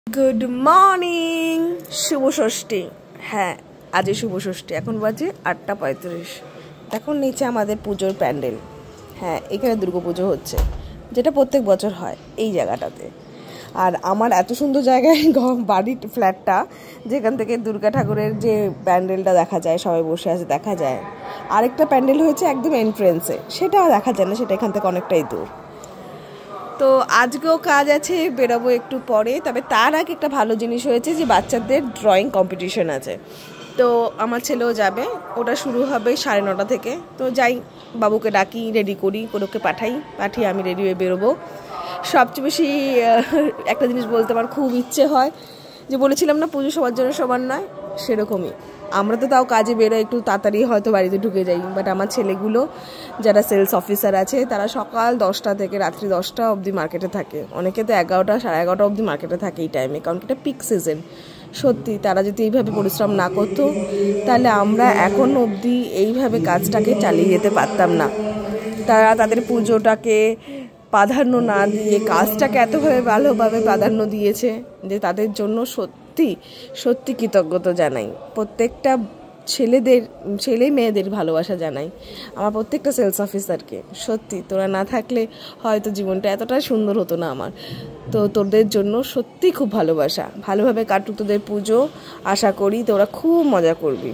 Good morning, শুভ ষষ্ঠী। হ্যাঁ, আজই শুভ ষষ্ঠী। এখন বাজে 8:35। এখন নিচে আমাদের পুজোর প্যান্ডেল। হ্যাঁ, এখানে দুর্গাপুজো হচ্ছে, যেটা প্রত্যেক বছর হয় এই জায়গাটাতে। আর আমার এত সুন্দর জায়গায় বাড়ির ফ্ল্যাটটা, যেখান থেকে দুর্গা ঠাকুরের যে প্যান্ডেলটা দেখা যায়, সবাই বসে আছে দেখা যায়। আরেকটা প্যান্ডেল হয়েছে একদম এন্ট্রেন্সে, সেটাও দেখা যায় না, সেটা এখান থেকে অনেকটাই দূর। তো আজকেও কাজ আছে, বেরোবো একটু পরে। তবে তার আগে একটা ভালো জিনিস হয়েছে যে বাচ্চাদের ড্রয়িং কম্পিটিশন আছে, তো আমার ছেলেও যাবে। ওটা শুরু হবে 9:30 থেকে। তো যাই, বাবুকে ডাকি, রেডি করি, ওকে পাঠিয়ে আমি রেডি হয়ে বেরোবো। সবচেয়ে বেশি একটা জিনিস বলতে আমার খুব ইচ্ছে হয়, যে বলেছিলাম না পুজো সবার জন্য সমান নয়, সেরকমই আমরা তো তাও কাজে বেরোয় একটু তাড়াতাড়ি হয়তো বাড়িতে ঢুকে যাই, বাট আমার ছেলেগুলো যারা সেলস অফিসার আছে তারা সকাল 10টা থেকে রাত্রি 10টা অবধি মার্কেটে থাকে। অনেকে তো 11টা 11:30 অবধি মার্কেটে থাকে এই টাইমে, কারণ এটা পিক সিজন। সত্যি তারা যদি এইভাবে পরিশ্রম না করতো, তাহলে আমরা এখন অবধি এইভাবে কাজটাকে চালিয়ে যেতে পারতাম না। তারা তাদের পুজোটাকে প্রাধান্য না দিয়ে কাজটাকে ভালোভাবে প্রাধান্য দিয়েছে, যে তাদের জন্য সত্যি সত্যি কৃতজ্ঞতা জানাই। প্রত্যেকটা ছেলে মেয়েদের ভালোবাসা জানাই আমার প্রত্যেকটা সেলস অফিসারকে। সত্যি তোরা না থাকলে হয়তো জীবনটা এতটা সুন্দর হতো না আমার। তো তোদের জন্য সত্যি খুব ভালোবাসা। ভালোভাবে কাটুক তোদের পুজো, আশা করি তোরা খুব মজা করবি।